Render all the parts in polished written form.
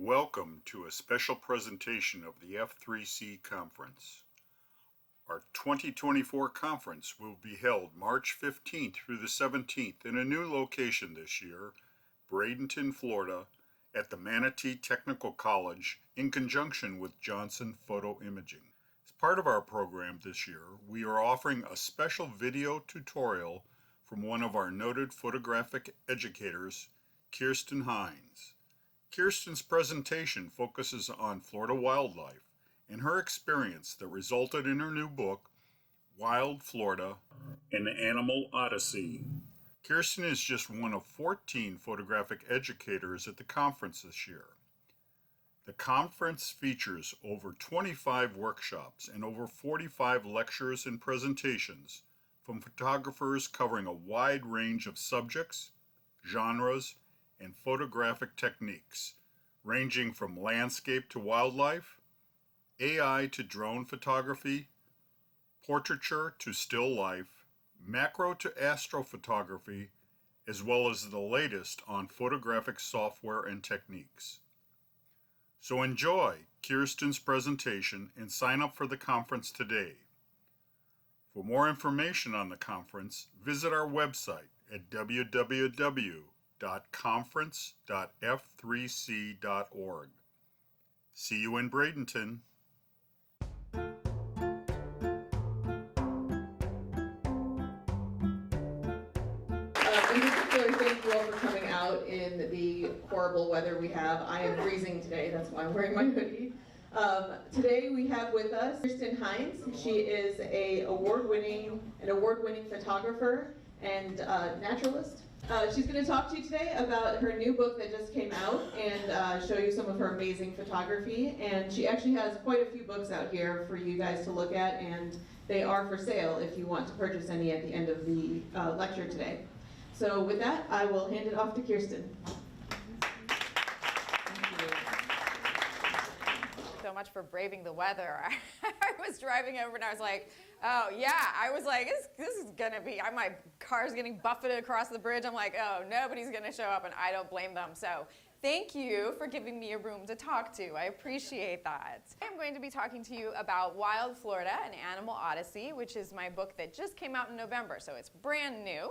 Welcome to a special presentation of the F3C Conference. Our 2024 conference will be held March 15th through the 17th in a new location this year, Bradenton, Florida, at the Manatee Technical College in conjunction with Johnson Photo Imaging. As part of our program this year, we are offering a special video tutorial from one of our noted photographic educators, Kirsten Hines. Kirsten's presentation focuses on Florida wildlife and her experience that resulted in her new book, Wild Florida, An Animal Odyssey. Kirsten is just one of 14 photographic educators at the conference this year. The conference features over 25 workshops and over 45 lectures and presentations from photographers covering a wide range of subjects, genres, and photographic techniques, ranging from landscape to wildlife, AI to drone photography, portraiture to still life, macro to astrophotography, as well as the latest on photographic software and techniques. So enjoy Kirsten's presentation and sign up for the conference today. For more information on the conference, visit our website at www.conference.f3c.org. See you in Bradenton. In particular, thank you all for coming out in the horrible weather we have. I am freezing today, that's why I'm wearing my hoodie. Today we have with us Kirsten Hines. She is an award-winning photographer and naturalist. She's going to talk to you today about her new book that just came out and show you some of her amazing photography. And she actually has quite a few books out here for you guys to look at, and they are for sale if you want to purchase any at the end of the lecture today. So with that, I will hand it off to Kirsten. So much for braving the weather. I was driving over and I was like, oh yeah, I was like, this is gonna be, my car's getting buffeted across the bridge. I'm like, oh, nobody's gonna show up, and I don't blame them. So thank you for giving me a room to talk to. I appreciate that. I'm going to be talking to you about Wild Florida, An Animal Odyssey, which is my book that just came out in November, so it's brand new.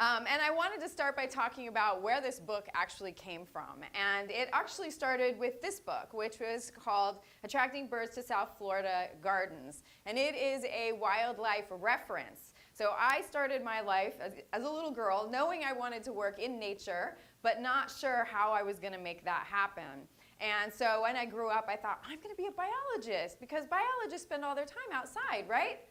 And I wanted to start by talking about where this book actually came from. And it actually started with this book, which was called Attracting Birds to South Florida Gardens. And it is a wildlife reference. So I started my life as a little girl knowing I wanted to work in nature, but not sure how I was going to make that happen. And so when I grew up, I thought, I'm going to be a biologist, because biologists spend all their time outside, right?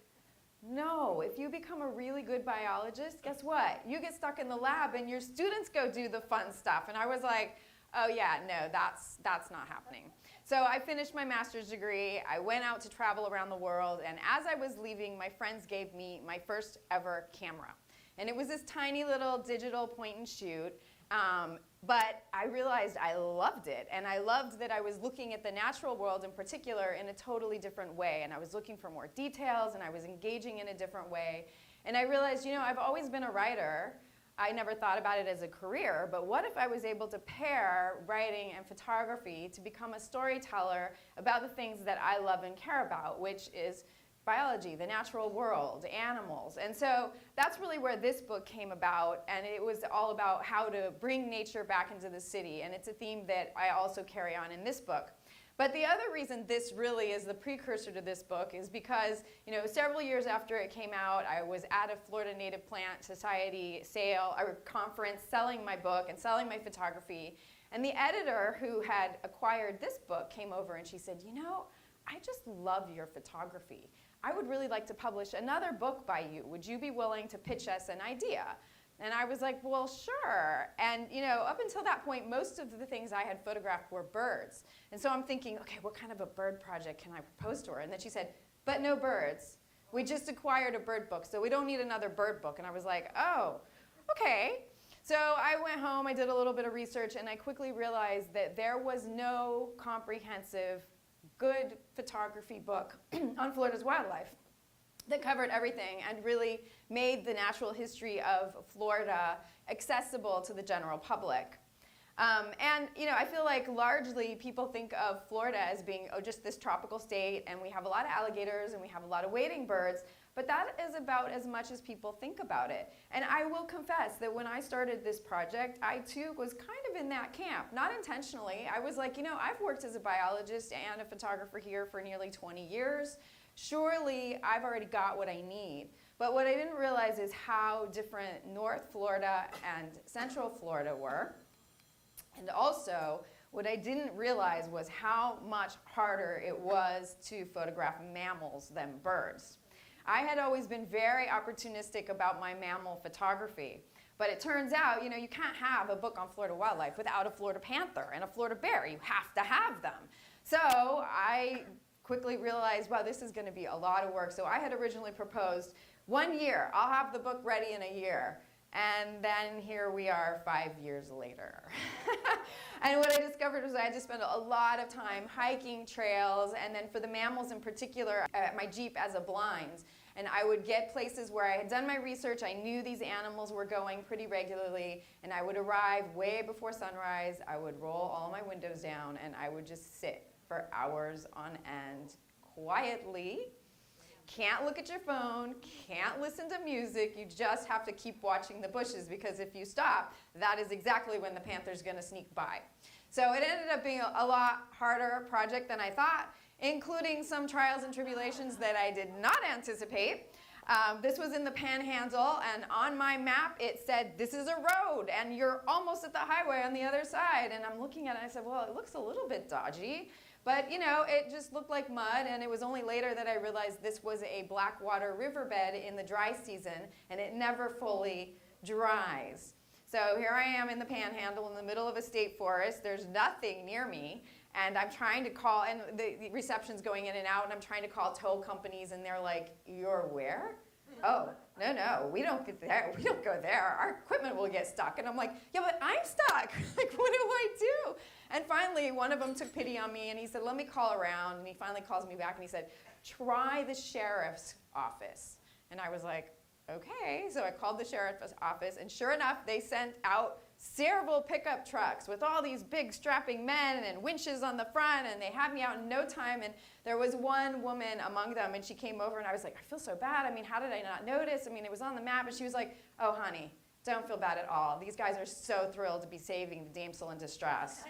No, if you become a really good biologist, guess what? You get stuck in the lab and your students go do the fun stuff. And I was like, oh yeah, no, that's not happening. So I finished my master's degree. I went out to travel around the world. And as I was leaving, my friends gave me my first ever camera. And it was this tiny little digital point and shoot. But I realized I loved it, and I loved that I was looking at the natural world in particular in a totally different way, and I was looking for more details, and I was engaging in a different way. And I realized, you know, I've always been a writer. I never thought about it as a career, but what if I was able to pair writing and photography to become a storyteller about the things that I love and care about, which is biology, the natural world, animals. And so that's really where this book came about, and it was all about how to bring nature back into the city, and it's a theme that I also carry on in this book. But the other reason this really is the precursor to this book is because, you know, several years after it came out, I was at a Florida Native Plant Society conference selling my book and selling my photography, and the editor who had acquired this book came over and she said, you know, I just love your photography. I would really like to publish another book by you. Would you be willing to pitch us an idea? And I was like, well, sure. And you know, up until that point, most of the things I had photographed were birds. And so I'm thinking, okay, what kind of a bird project can I propose to her? And then she said, but no birds. We just acquired a bird book, so we don't need another bird book. And I was like, oh, okay. So I went home, I did a little bit of research, and I quickly realized that there was no comprehensive good photography book on Florida's wildlife that covered everything and really made the natural history of Florida accessible to the general public. And I feel like largely people think of Florida as being just this tropical state, and we have a lot of alligators and we have a lot of wading birds, but that is about as much as people think about it. And I will confess that when I started this project, I too was kind of in that camp, not intentionally. I was like, I've worked as a biologist and a photographer here for nearly 20 years. Surely I've already got what I need. But what I didn't realize is how different North Florida and Central Florida were. And also, what I didn't realize was how much harder it was to photograph mammals than birds. I had always been very opportunistic about my mammal photography. But it turns out, you can't have a book on Florida wildlife without a Florida panther and a Florida bear. You have to have them. So I quickly realized, wow, this is going to be a lot of work. So I had originally proposed 1 year. I'll have the book ready in a year. And then here we are 5 years later. And what I discovered was I had to spend a lot of time hiking trails, and then for the mammals in particular, my Jeep as a blind. And I would get places where I had done my research, I knew these animals were going pretty regularly, and I would arrive way before sunrise, I would roll all my windows down, and I would just sit for hours on end, quietly. Can't look at your phone, can't listen to music, you just have to keep watching the bushes, because if you stop, that is exactly when the panther's gonna sneak by. So it ended up being a lot harder project than I thought, including some trials and tribulations that I did not anticipate. This was in the Panhandle, and on my map it said, this is a road, and you're almost at the highway on the other side. And I'm looking at it and I said, well, it looks a little bit dodgy. But it just looked like mud, and it was only later that I realized this was a blackwater riverbed in the dry season, and it never fully dries. So here I am in the Panhandle in the middle of a state forest. There's nothing near me, and I'm trying to call, and the reception's going in and out, and I'm trying to call tow companies, and they're like, you're where? Oh, no, we don't get there. We don't go there. Our equipment will get stuck. And I'm like, yeah, but I'm stuck. Like, what do I do? And finally, one of them took pity on me, and he said, let me call around. And he finally calls me back, and he said, try the sheriff's office. And I was like, okay. So I called the sheriff's office, and sure enough, they sent out several pickup trucks with all these big strapping men and winches on the front, and they had me out in no time. And there was one woman among them, and she came over, and I was like, I feel so bad. I mean, how did I not notice? I mean, it was on the map. And she was like, oh, honey, don't feel bad at all. These guys are so thrilled to be saving the damsel in distress.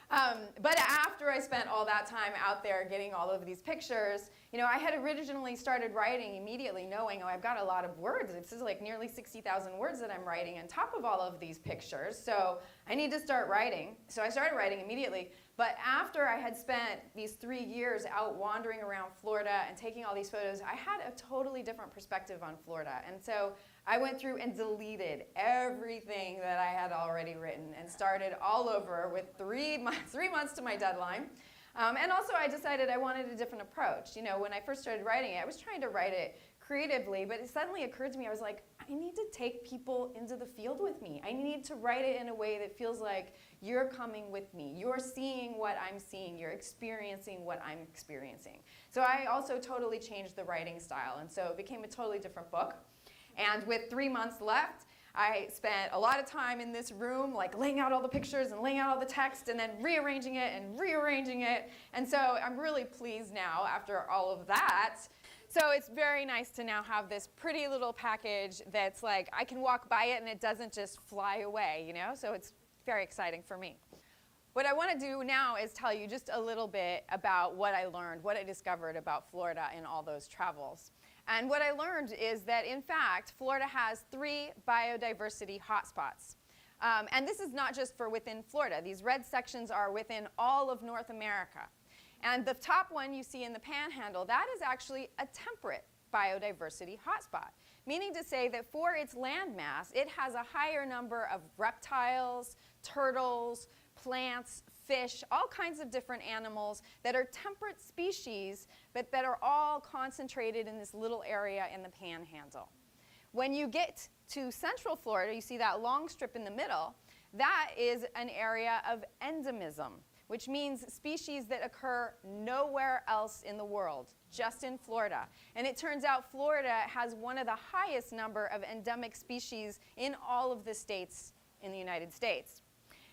But after I spent all that time out there getting all of these pictures, I had originally started writing immediately knowing, I've got a lot of words. This is like nearly 60,000 words that I'm writing on top of all of these pictures. So I need to start writing. So I started writing immediately. But after I had spent these 3 years out wandering around Florida and taking all these photos, I had a totally different perspective on Florida. And so I went through and deleted everything that I had already written and started all over with 3 months to my deadline. And also I decided I wanted a different approach. When I first started writing it, I was trying to write it creatively, but it suddenly occurred to me, I was like, I need to take people into the field with me. I need to write it in a way that feels like you're coming with me. You're seeing what I'm seeing. You're experiencing what I'm experiencing. So I also totally changed the writing style, and so it became a totally different book. And with 3 months left, I spent a lot of time in this room, like laying out all the pictures and laying out all the text and then rearranging it and rearranging it. And so I'm really pleased now after all of that. So it's very nice to now have this pretty little package that's like, I can walk by it and it doesn't just fly away, So it's very exciting for me. What I want to do now is tell you just a little bit about what I learned, what I discovered about Florida in all those travels. And what I learned is that, in fact, Florida has 3 biodiversity hotspots. And this is not just for within Florida. These red sections are within all of North America. And the top one you see in the Panhandle, that is actually a temperate biodiversity hotspot, meaning to say that for its land mass, it has a higher number of reptiles, turtles, plants, fish, all kinds of different animals that are temperate species, but that are all concentrated in this little area in the Panhandle. When you get to Central Florida, you see that long strip in the middle, that is an area of endemism, which means species that occur nowhere else in the world, just in Florida. And it turns out Florida has one of the highest number of endemic species in all of the states in the United States.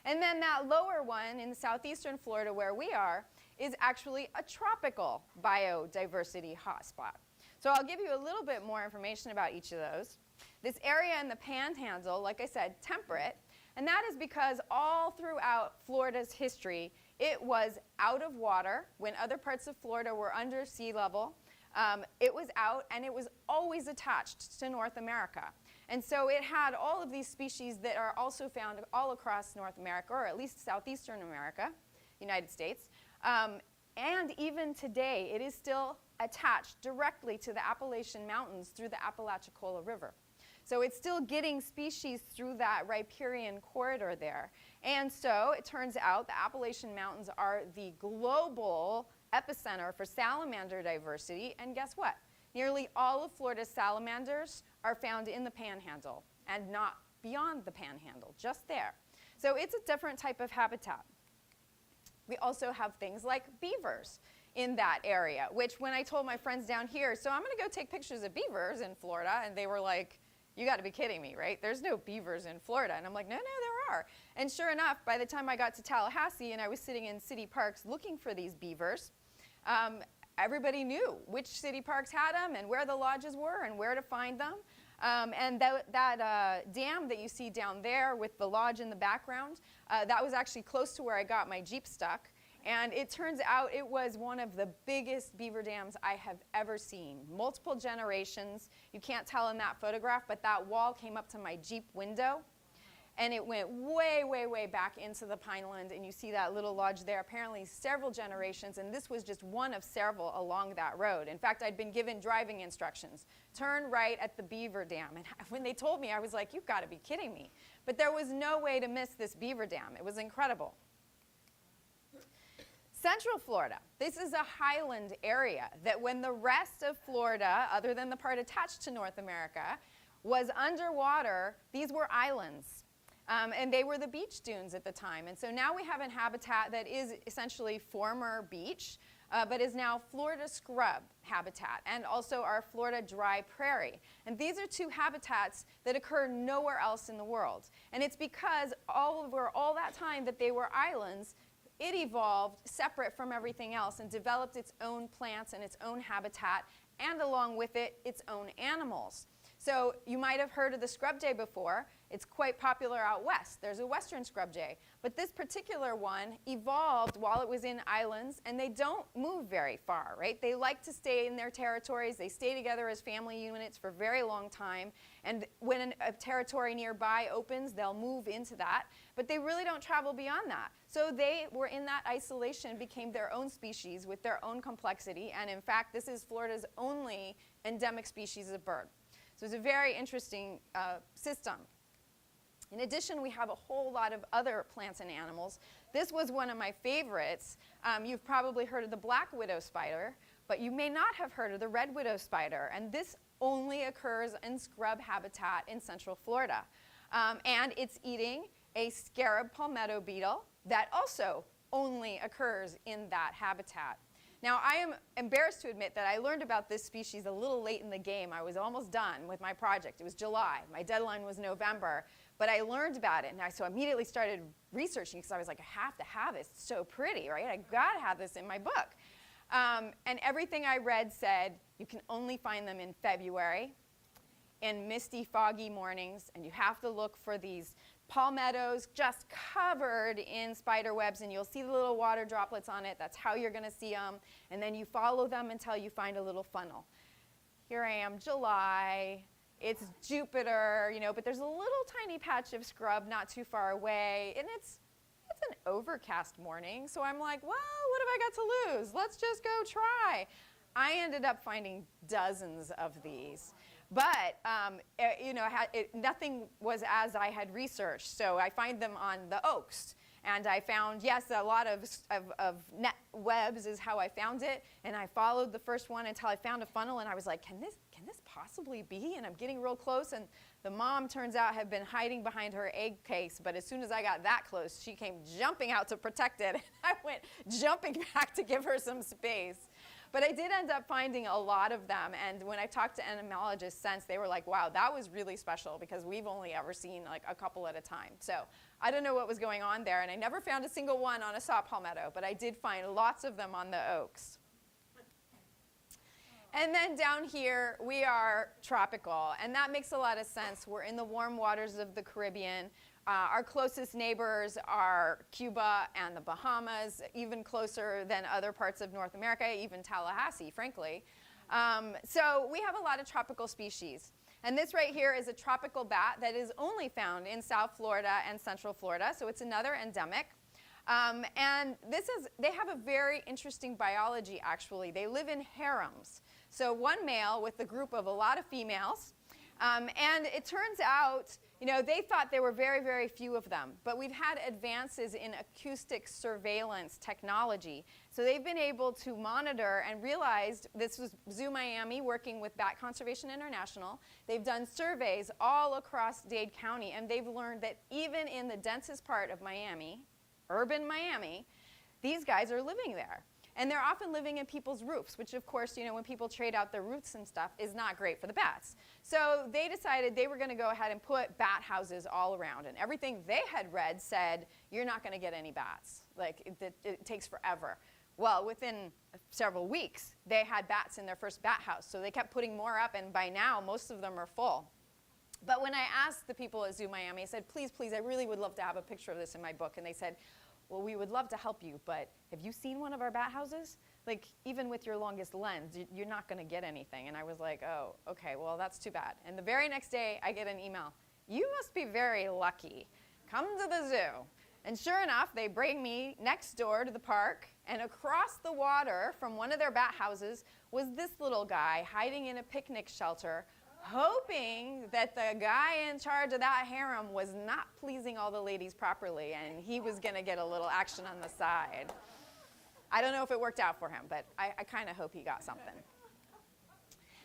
And then that lower one in southeastern Florida where we are is actually a tropical biodiversity hotspot. So I'll give you a little bit more information about each of those. This area in the Panhandle, like I said, temperate, and that is because all throughout Florida's history, it was out of water when other parts of Florida were under sea level. It was out, and it was always attached to North America. And so it had all of these species that are also found all across North America, or at least southeastern America, United States. And even today, it is still attached directly to the Appalachian Mountains through the Apalachicola River. So it's still getting species through that riparian corridor there. And so it turns out the Appalachian Mountains are the global epicenter for salamander diversity. And guess what? Nearly all of Florida's salamanders are found in the Panhandle and not beyond the Panhandle, just there. So it's a different type of habitat. We also have things like beavers in that area, which when I told my friends down here, so I'm going to go take pictures of beavers in Florida, and they were like, you got to be kidding me, right? There's no beavers in Florida. And I'm like, no, there are. And sure enough, by the time I got to Tallahassee and I was sitting in city parks looking for these beavers, everybody knew which city parks had them and where the lodges were and where to find them. And that dam that you see down there with the lodge in the background, that was actually close to where I got my Jeep stuck. And it turns out it was one of the biggest beaver dams I have ever seen. Multiple generations. You can't tell in that photograph, but that wall came up to my Jeep window. And it went way, way, way back into the pineland. And you see that little lodge there, apparently several generations. And this was just one of several along that road. In fact, I'd been given driving instructions. Turn right at the beaver dam. And when they told me, I was like, you've got to be kidding me. But there was no way to miss this beaver dam. It was incredible. Central Florida, this is a highland area that when the rest of Florida, other than the part attached to North America, was underwater, these were islands. And they were the beach dunes at the time. And so now we have a habitat that is essentially former beach, but is now Florida scrub habitat, and also our Florida dry prairie. And these are two habitats that occur nowhere else in the world. And it's because over all that time that they were islands, it evolved separate from everything else and developed its own plants and its own habitat, and along with it, its own animals. So you might have heard of the scrub jay before. It's quite popular out west. There's a western scrub jay. But this particular one evolved while it was in islands, and they don't move very far, right? They like to stay in their territories. They stay together as family units for a very long time. And when a territory nearby opens, they'll move into that. But they really don't travel beyond that. So they were in that isolation, became their own species with their own complexity. And in fact, this is Florida's only endemic species of bird. So it's a very interesting system. In addition, we have a whole lot of other plants and animals. This was one of my favorites. You've probably heard of the black widow spider, but you may not have heard of the red widow spider. And this only occurs in scrub habitat in Central Florida. And it's eating a scarab palmetto beetle that also only occurs in that habitat. Now, I am embarrassed to admit that I learned about this species a little late in the game. I was almost done with my project. It was July. My deadline was November. But I learned about it, and I so immediately started researching because I was like, I have to have this. It's so pretty, right? I got to have this in my book. And everything I read said you can only find them in February, in misty, foggy mornings, and you have to look for these palmettos just covered in spider webs, and you'll see the little water droplets on it. That's how you're going to see them. And then you follow them until you find a little funnel. Here I am, July. It's Jupiter, you know, but there's a little tiny patch of scrub not too far away, and it's an overcast morning. So I'm like, well, what have I got to lose? Let's just go try. I ended up finding dozens of these. But, you know, nothing was as I had researched. So I find them on the oaks. And I found, yes, a lot of net webs is how I found it. And I followed the first one until I found a funnel. And I was like, can this possibly be? And I'm getting real close. And the mom, turns out, had been hiding behind her egg case. But as soon as I got that close, she came jumping out to protect it. And I went jumping back to give her some space. But I did end up finding a lot of them, and when I talked to entomologists since, they were like, wow, that was really special because we've only ever seen like a couple at a time. So I don't know what was going on there, and I never found a single one on a saw palmetto, but I did find lots of them on the oaks. And then down here, we are tropical, and that makes a lot of sense. We're in the warm waters of the Caribbean. Our closest neighbors are Cuba and the Bahamas, even closer than other parts of North America, even Tallahassee, frankly. So we have a lot of tropical species. And this right here is a tropical bat that is only found in South Florida and Central Florida, so it's another endemic. And they have a very interesting biology, actually. They live in harems. So one male with a group of a lot of females. And it turns out, they thought there were very, very few of them. But we've had advances in acoustic surveillance technology. So they've been able to monitor and realized, this was Zoo Miami working with Bat Conservation International. They've done surveys all across Dade County, and they've learned that even in the densest part of Miami, urban Miami, these guys are living there. And they're often living in people's roofs, which of course, when people trade out their roofs and stuff, is not great for the bats. So they decided they were going to go ahead and put bat houses all around. And everything they had read said, you're not going to get any bats. Like, it takes forever. Well, within several weeks, they had bats in their first bat house. So they kept putting more up, and by now, most of them are full. But when I asked the people at Zoo Miami, I said, please, please, I really would love to have a picture of this in my book. And they said, well, we would love to help you, but have you seen one of our bat houses? Like, even with your longest lens, you're not going to get anything. And I was like, oh, okay, well, that's too bad. And the very next day, I get an email. You must be very lucky. Come to the zoo. And sure enough, they bring me next door to the park, and across the water from one of their bat houses was this little guy hiding in a picnic shelter, hoping that the guy in charge of that harem was not pleasing all the ladies properly, and he was going to get a little action on the side. I don't know if it worked out for him, but I kind of hope he got something.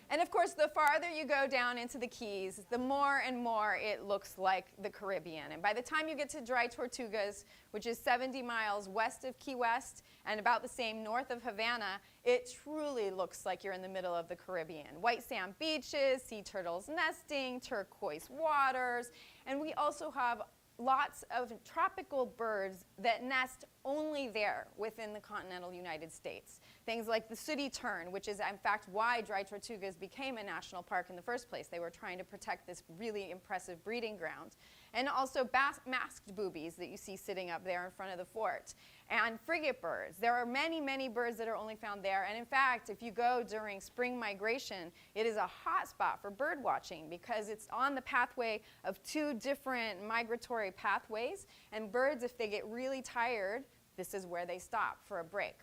And of course, the farther you go down into the Keys, the more and more it looks like the Caribbean. And by the time you get to Dry Tortugas, which is 70 miles west of Key West and about the same north of Havana, it truly looks like you're in the middle of the Caribbean. White sand beaches, sea turtles nesting, turquoise waters, and we also have lots of tropical birds that nest only there within the continental United States. Things like the sooty tern, which is in fact why Dry Tortugas became a national park in the first place. They were trying to protect this really impressive breeding ground. And also masked boobies that you see sitting up there in front of the fort. And frigate birds. There are many, many birds that are only found there. And in fact, if you go during spring migration, it is a hot spot for bird watching because it's on the pathway of two different migratory pathways. And birds, if they get really tired, this is where they stop for a break.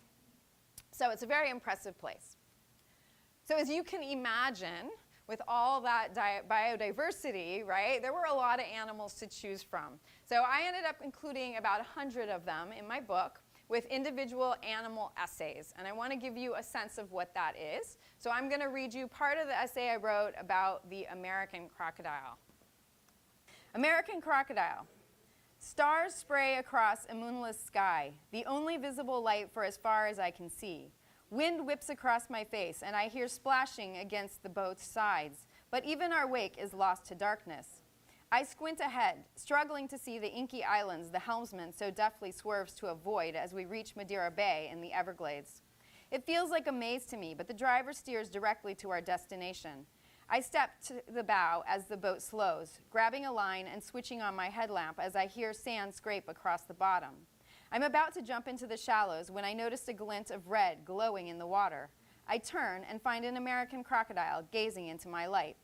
So it's a very impressive place. So as you can imagine, with all that biodiversity, right, there were a lot of animals to choose from. So I ended up including about 100 of them in my book with individual animal essays. And I want to give you a sense of what that is. So I'm going to read you part of the essay I wrote about the American crocodile. American crocodile. Stars spray across a moonless sky, the only visible light for as far as I can see. Wind whips across my face, and I hear splashing against the boat's sides, but even our wake is lost to darkness. I squint ahead, struggling to see the inky islands the helmsman so deftly swerves to avoid as we reach Madeira Bay in the Everglades. It feels like a maze to me, but the driver steers directly to our destination. I step to the bow as the boat slows, grabbing a line and switching on my headlamp as I hear sand scrape across the bottom. I'm about to jump into the shallows when I notice a glint of red glowing in the water. I turn and find an American crocodile gazing into my light.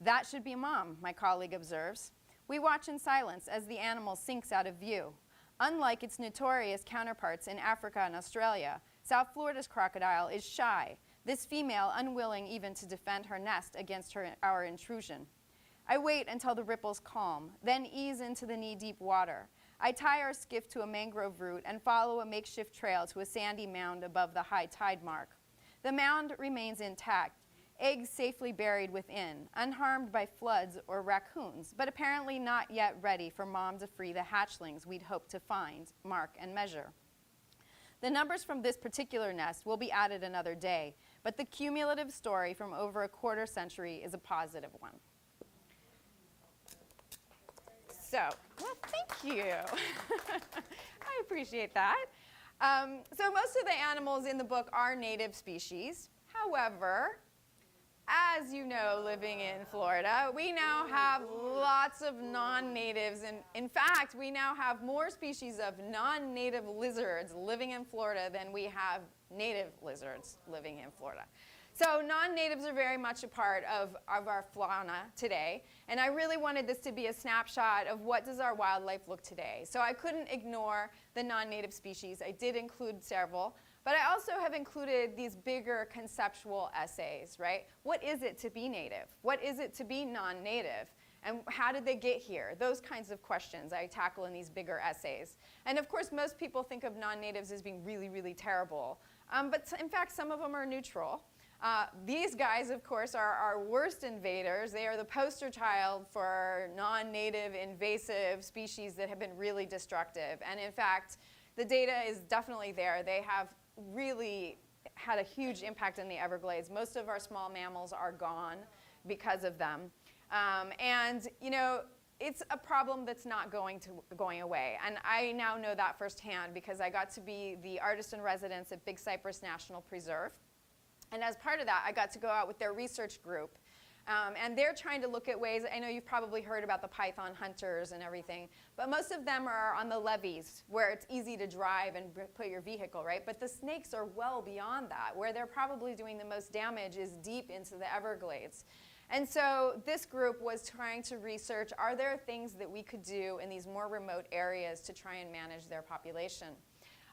That should be Mom, my colleague observes. We watch in silence as the animal sinks out of view. Unlike its notorious counterparts in Africa and Australia, South Florida's crocodile is shy, this female unwilling even to defend her nest against our intrusion. I wait until the ripples calm, then ease into the knee-deep water. I tie our skiff to a mangrove root and follow a makeshift trail to a sandy mound above the high tide mark. The mound remains intact, eggs safely buried within, unharmed by floods or raccoons, but apparently not yet ready for Mom to free the hatchlings we'd hoped to find, mark, and measure. The numbers from this particular nest will be added another day, but the cumulative story from over a quarter century is a positive one. So, well, thank you. I appreciate that. So most of the animals in the book are native species. However, as you know, living in Florida, we now have lots of non-natives. And in fact, we now have more species of non-native lizards living in Florida than we have native lizards living in Florida. So non-natives are very much a part of our fauna today. And I really wanted this to be a snapshot of what does our wildlife look today. So I couldn't ignore the non-native species. I did include several. But I also have included these bigger conceptual essays, right? What is it to be native? What is it to be non-native? And how did they get here? Those kinds of questions I tackle in these bigger essays. And of course, most people think of non-natives as being really, really terrible. But in fact, some of them are neutral. These guys, of course, are our worst invaders. They are the poster child for non-native invasive species that have been really destructive. And in fact, the data is definitely there. They have really had a huge impact in the Everglades. Most of our small mammals are gone because of them. And you know, it's a problem that's not going away. And I now know that firsthand because I got to be the artist in residence at Big Cypress National Preserve. And as part of that, I got to go out with their research group. And they're trying to look at ways, I know you've probably heard about the python hunters and everything, but most of them are on the levees where it's easy to drive and put your vehicle, right? But the snakes are well beyond that. Where they're probably doing the most damage is deep into the Everglades. And so this group was trying to research, are there things that we could do in these more remote areas to try and manage their population?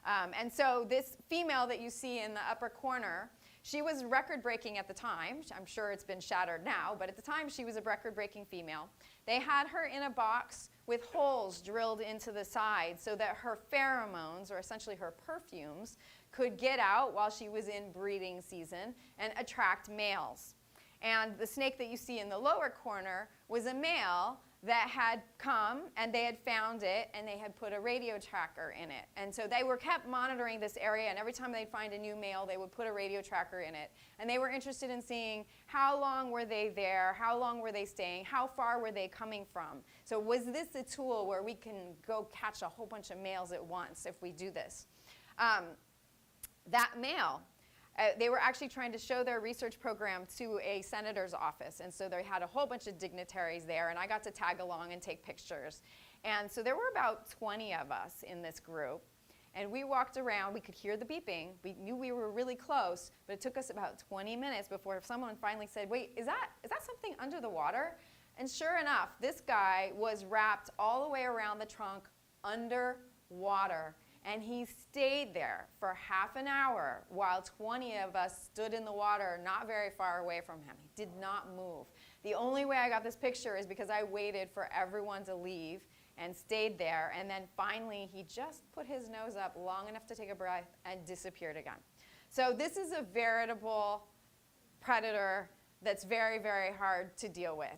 And so this female that you see in the upper corner, she was record-breaking at the time. I'm sure it's been shattered now, but at the time she was a record-breaking female. They had her in a box with holes drilled into the side so that her pheromones, or essentially her perfumes, could get out while she was in breeding season and attract males. And the snake that you see in the lower corner was a male that had come and they had found it and they had put a radio tracker in it. And so they were kept monitoring this area, and every time they'd find a new male, they would put a radio tracker in it. And they were interested in seeing how long were they there, how long were they staying, how far were they coming from. So was this a tool where we can go catch a whole bunch of males at once if we do this? That male, they were actually trying to show their research program to a senator's office. And so they had a whole bunch of dignitaries there, and I got to tag along and take pictures. And so there were about 20 of us in this group. And we walked around. We could hear the beeping. We knew we were really close, but it took us about 20 minutes before someone finally said, wait, is that something under the water? And sure enough, this guy was wrapped all the way around the trunk under water. And he stayed there for half an hour while 20 of us stood in the water not very far away from him. He did not move. The only way I got this picture is because I waited for everyone to leave and stayed there. And then finally, he just put his nose up long enough to take a breath and disappeared again. So this is a veritable predator that's very, very hard to deal with.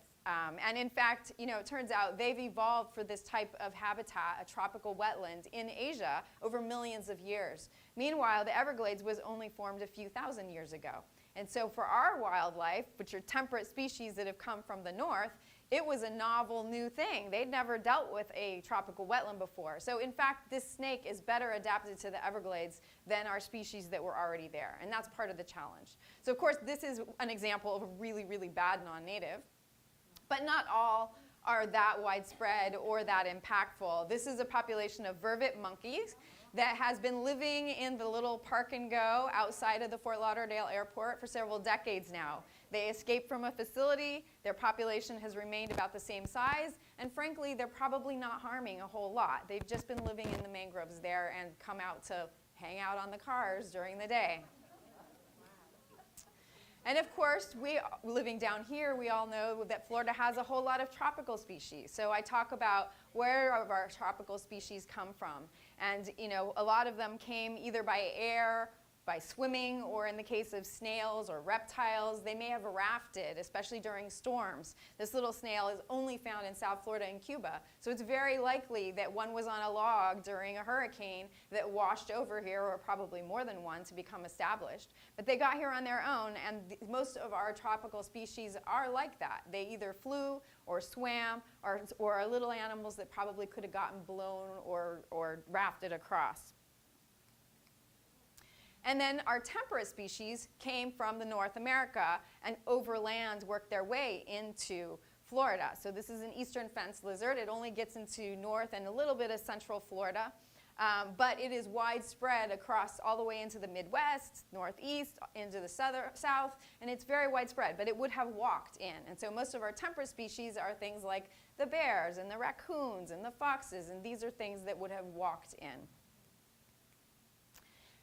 And in fact, you know, it turns out they've evolved for this type of habitat, a tropical wetland, in Asia over millions of years. Meanwhile, the Everglades was only formed a few thousand years ago. And so for our wildlife, which are temperate species that have come from the north, it was a novel new thing. They'd never dealt with a tropical wetland before. So in fact, this snake is better adapted to the Everglades than our species that were already there. And that's part of the challenge. So of course, this is an example of a really, really bad non-native. But not all are that widespread or that impactful. This is a population of vervet monkeys that has been living in the little park and go outside of the Fort Lauderdale airport for several decades now. They escaped from a facility, their population has remained about the same size, and frankly, they're probably not harming a whole lot. They've just been living in the mangroves there and come out to hang out on the cars during the day. And of course, living down here, we all know that Florida has a whole lot of tropical species. So I talk about where our tropical species come from. And you know, a lot of them came either by air, by swimming, or in the case of snails or reptiles, they may have rafted, especially during storms. This little snail is only found in South Florida and Cuba, so it's very likely that one was on a log during a hurricane that washed over here, or probably more than one, to become established. But they got here on their own, and most of our tropical species are like that. They either flew or swam, or are little animals that probably could have gotten blown or rafted across. And then our temperate species came from the North America and overland worked their way into Florida. So this is an eastern fence lizard. It only gets into north and a little bit of central Florida. But it is widespread across all the way into the Midwest, Northeast, into the South, and it's very widespread, but it would have walked in. And so most of our temperate species are things like the bears and the raccoons and the foxes, and these are things that would have walked in.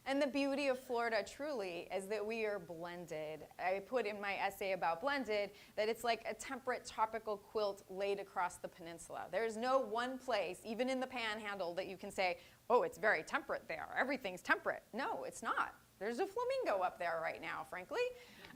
And the beauty of Florida truly is that we are blended. I put in my essay about blended that it's like a temperate tropical quilt laid across the peninsula. There's no one place, even in the Panhandle, that you can say, oh, it's very temperate there. Everything's temperate. No, it's not. There's a flamingo up there right now, frankly.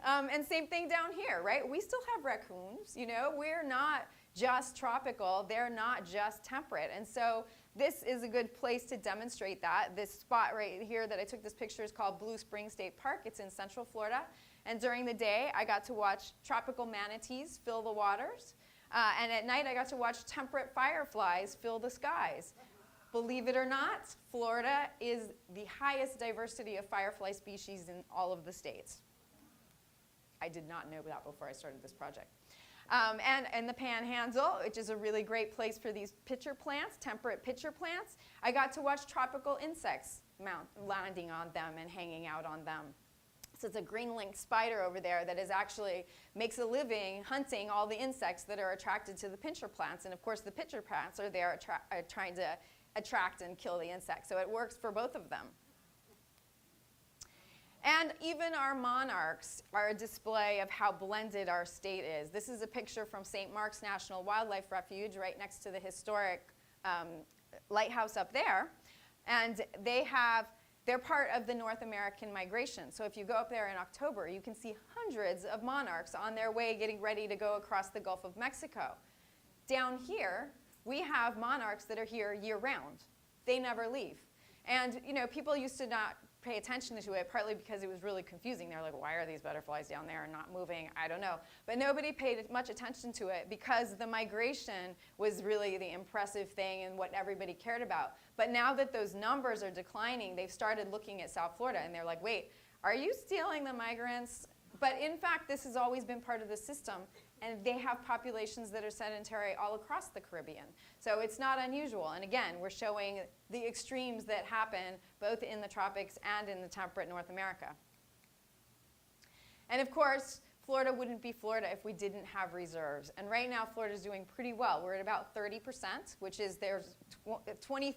And same thing down here, right? We still have raccoons, you know. We're not just tropical. They're not just temperate. And so this is a good place to demonstrate that. This spot right here that I took this picture is called Blue Spring State Park. It's in Central Florida. And during the day, I got to watch tropical manatees fill the waters. And at night, I got to watch temperate fireflies fill the skies. Believe it or not, Florida is the highest diversity of firefly species in all of the states. I did not know that before I started this project. And the Panhandle, which is a really great place for these pitcher plants, temperate pitcher plants, I got to watch tropical insects landing on them and hanging out on them. So it's a green-linked spider over there that is actually makes a living hunting all the insects that are attracted to the pitcher plants. And of course, the pitcher plants are there trying to attract and kill the insects. So it works for both of them. And even our monarchs are a display of how blended our state is. This is a picture from St. Mark's National Wildlife Refuge right next to the historic lighthouse up there. And they're part of the North American migration. So if you go up there in October, you can see hundreds of monarchs on their way getting ready to go across the Gulf of Mexico. Down here, we have monarchs that are here year-round. They never leave. And you know, people used to not pay attention to it, partly because it was really confusing. They're like, why are these butterflies down there and not moving? I don't know. But nobody paid much attention to it because the migration was really the impressive thing and what everybody cared about. But now that those numbers are declining, they've started looking at South Florida and they're like, wait, are you stealing the migrants? But in fact, this has always been part of the system, and they have populations that are sedentary all across the Caribbean. So it's not unusual. And again, we're showing the extremes that happen both in the tropics and in the temperate North America. And of course, Florida wouldn't be Florida if we didn't have reserves. And right now, Florida's doing pretty well. We're at about 30%, which is there's 30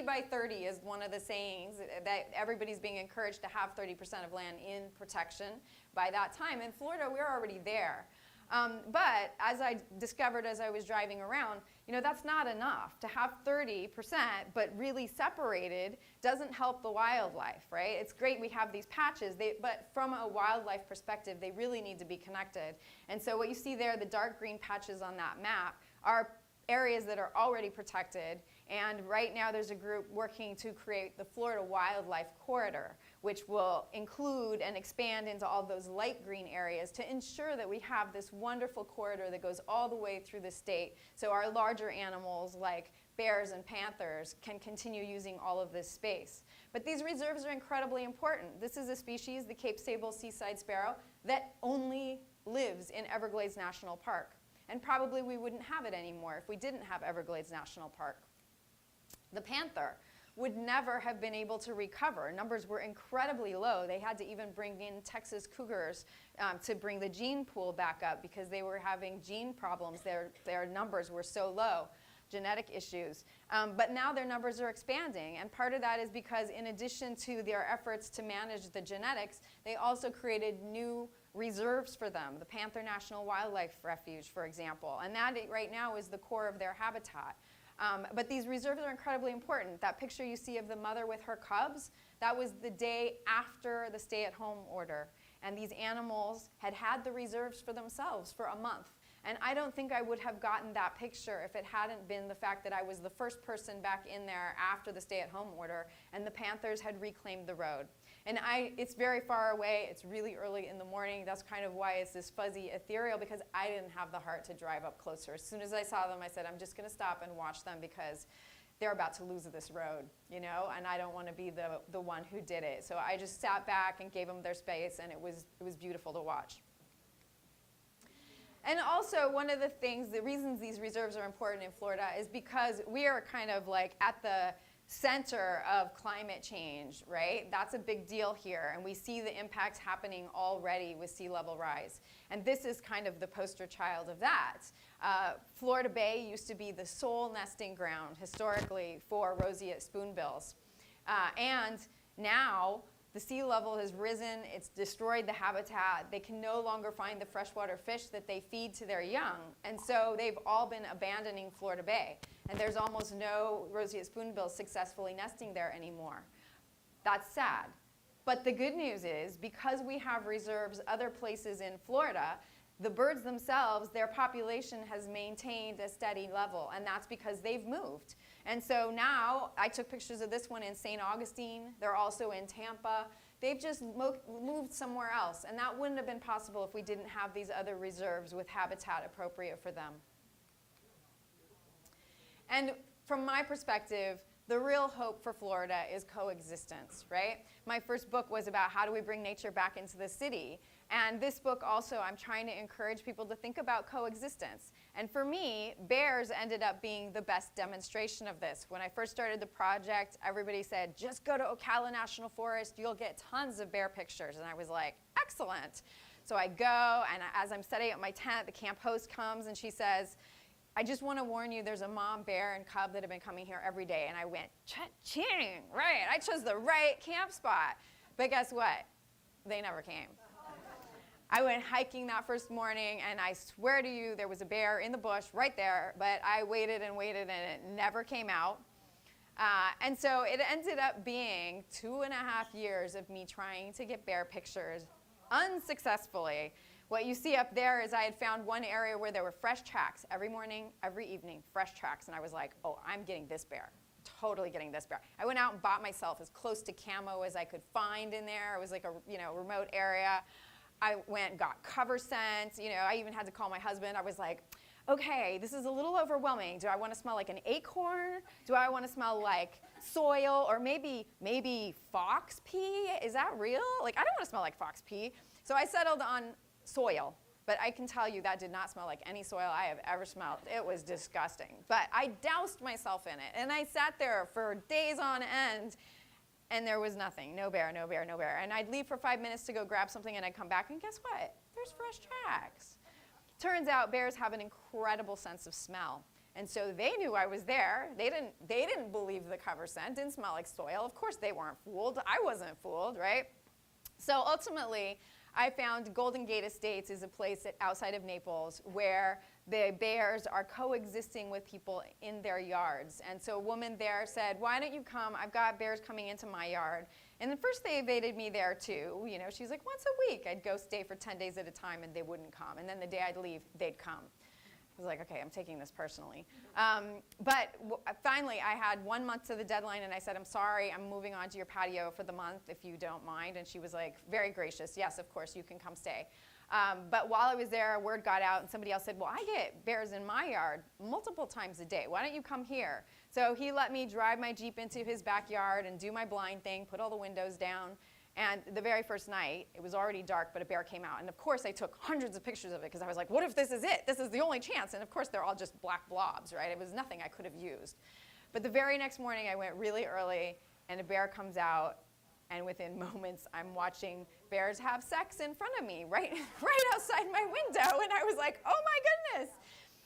by 30 is one of the sayings that everybody's being encouraged to have 30% of land in protection by that time. In Florida, we're already there. But as I discovered as I was driving around, you know, that's not enough. To have 30%, but really separated, doesn't help the wildlife, right? It's great we have these patches, but from a wildlife perspective, they really need to be connected. And so what you see there, the dark green patches on that map, are areas that are already protected. And right now there's a group working to create the Florida Wildlife Corridor, which will include and expand into all those light green areas to ensure that we have this wonderful corridor that goes all the way through the state, so our larger animals like bears and panthers can continue using all of this space. But these reserves are incredibly important. This is a species, the Cape Sable seaside sparrow, that only lives in Everglades National Park. And probably we wouldn't have it anymore if we didn't have Everglades National Park. The panther would never have been able to recover. Numbers were incredibly low. They had to even bring in Texas cougars to bring the gene pool back up because they were having gene problems. Their numbers were so low, genetic issues. But now their numbers are expanding, and part of that is because in addition to their efforts to manage the genetics, they also created new reserves for them, the Panther National Wildlife Refuge, for example. And that right now is the core of their habitat. But these reserves are incredibly important. That picture you see of the mother with her cubs, that was the day after the stay-at-home order. And these animals had had the reserves for themselves for a month. And I don't think I would have gotten that picture if it hadn't been the fact that I was the first person back in there after the stay-at-home order, and the panthers had reclaimed the road. And it's very far away. It's really early in the morning. That's kind of why it's this fuzzy, ethereal, because I didn't have the heart to drive up closer. As soon as I saw them, I said, I'm just going to stop and watch them because they're about to lose this road, you know, and I don't want to be the one who did it. So I just sat back and gave them their space, and it was beautiful to watch. And also, one of the reasons these reserves are important in Florida is because we are kind of like at the center of climate change, right? That's a big deal here, and we see the impacts happening already with sea level rise. And this is kind of the poster child of that. Florida Bay used to be the sole nesting ground historically for roseate spoonbills. And now the sea level has risen, it's destroyed the habitat, they can no longer find the freshwater fish that they feed to their young, and so they've all been abandoning Florida Bay. And there's almost no roseate spoonbills successfully nesting there anymore. That's sad. But the good news is, because we have reserves other places in Florida, the birds themselves, their population has maintained a steady level, and that's because they've moved. And so now, I took pictures of this one in St. Augustine. They're also in Tampa. They've just moved somewhere else, and that wouldn't have been possible if we didn't have these other reserves with habitat appropriate for them. And from my perspective, the real hope for Florida is coexistence, right? My first book was about how do we bring nature back into the city. And this book also, I'm trying to encourage people to think about coexistence. And for me, bears ended up being the best demonstration of this. When I first started the project, everybody said, just go to Ocala National Forest, you'll get tons of bear pictures. And I was like, excellent. So I go, and as I'm setting up my tent, the camp host comes and she says, I just want to warn you, there's a mom bear and cub that have been coming here every day. And I went, cha-ching, right, I chose the right camp spot. But guess what? They never came. I went hiking that first morning, and I swear to you, there was a bear in the bush right there, but I waited and waited, and it never came out. And so it ended up being 2.5 years of me trying to get bear pictures unsuccessfully. What you see up there is I had found one area where there were fresh tracks every morning, every evening, fresh tracks, and I was like, oh, I'm getting this bear. Totally getting this bear. I went out and bought myself as close to camo as I could find in there. It was like a remote area. I went and got cover scent. I even had to call my husband. I was like, okay, this is a little overwhelming. Do I want to smell like an acorn? Do I want to smell like soil? Or maybe fox pee? Is that real? Like, I don't want to smell like fox pee. So I settled on soil. But I can tell you that did not smell like any soil I have ever smelled. It was disgusting. But I doused myself in it. And I sat there for days on end. And there was nothing. No bear, no bear, no bear. And I'd leave for 5 minutes to go grab something, and I'd come back, and guess what? There's fresh tracks. Turns out bears have an incredible sense of smell. And so they knew I was there. They didn't believe the cover scent. Didn't smell like soil. Of course they weren't fooled. I wasn't fooled, right? So ultimately, I found Golden Gate Estates is a place outside of Naples where the bears are coexisting with people in their yards. And so a woman there said, why don't you come? I've got bears coming into my yard. And at first they evaded me there too. She's like, once a week. I'd go stay for 10 days at a time and they wouldn't come. And then the day I'd leave, they'd come. I was like, okay, I'm taking this personally. But finally, I had 1 month to the deadline, and I said, I'm sorry, I'm moving on to your patio for the month, if you don't mind. And she was like, very gracious, yes, of course, you can come stay. But while I was there, word got out, and somebody else said, well, I get bears in my yard multiple times a day. Why don't you come here? So he let me drive my Jeep into his backyard and do my blind thing, put all the windows down. And the very first night, it was already dark, but a bear came out. And of course, I took hundreds of pictures of it because I was like, what if this is it? This is the only chance. And of course, they're all just black blobs, right? It was nothing I could have used. But the very next morning, I went really early, and a bear comes out. And within moments, I'm watching bears have sex in front of me, right outside my window. And I was like, oh my goodness.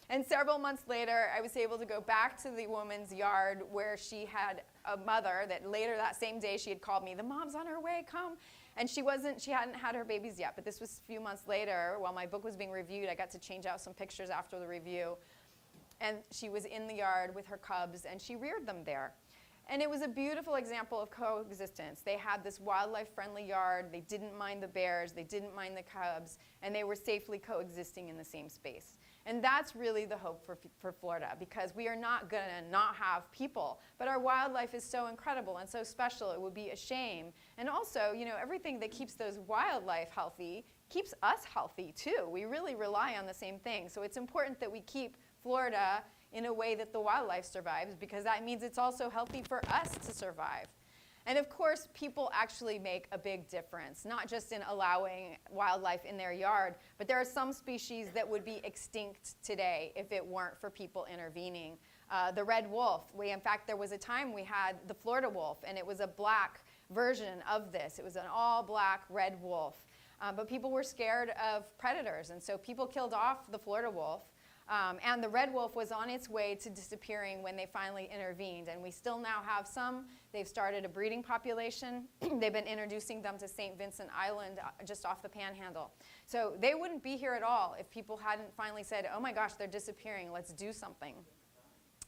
And several months later, I was able to go back to the woman's yard where she had a mother that later that same day she had called me, the mom's on her way, come. And she hadn't had her babies yet, but this was a few months later while my book was being reviewed. I got to change out some pictures after the review. and she was in the yard with her cubs, and she reared them there. And it was a beautiful example of coexistence. They had this wildlife-friendly yard. They didn't mind the bears. They didn't mind the cubs. And they were safely coexisting in the same space. And that's really the hope for Florida, because we are not going to not have people. But our wildlife is so incredible and so special, it would be a shame. And also, you know, everything that keeps those wildlife healthy keeps us healthy, too. We really rely on the same thing. So it's important that we keep Florida in a way that the wildlife survives, because that means it's also healthy for us to survive. And of course, people actually make a big difference, not just in allowing wildlife in their yard, but there are some species that would be extinct today if it weren't for people intervening. The red wolf, in fact, there was a time we had the Florida wolf, and it was a black version of this. It was an all-black red wolf. But people were scared of predators, and so people killed off the Florida wolf. And the red wolf was on its way to disappearing when they finally intervened. And we still now have some. They've started a breeding population. They've been introducing them to St. Vincent Island, just off the Panhandle. So they wouldn't be here at all if people hadn't finally said, oh my gosh, they're disappearing, let's do something.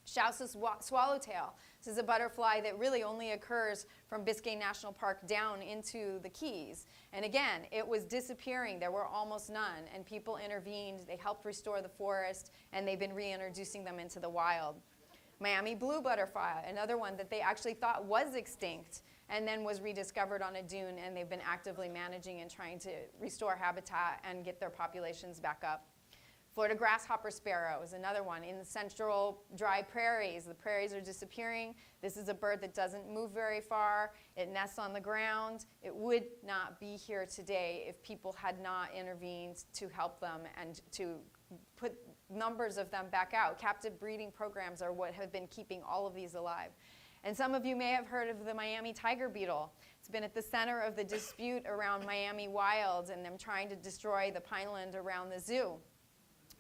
Schaus's swallowtail. This is a butterfly that really only occurs from Biscayne National Park down into the Keys. And again, it was disappearing. There were almost none. And people intervened. They helped restore the forest. And they've been reintroducing them into the wild. Miami blue butterfly, another one that they actually thought was extinct and then was rediscovered on a dune. And they've been actively managing and trying to restore habitat and get their populations back up. Florida grasshopper sparrow is another one. In the central dry prairies, the prairies are disappearing. This is a bird that doesn't move very far. It nests on the ground. It would not be here today if people had not intervened to help them and to put numbers of them back out. Captive breeding programs are what have been keeping all of these alive. And some of you may have heard of the Miami tiger beetle. It's been at the center of the dispute around Miami Wild and them trying to destroy the pineland around the zoo.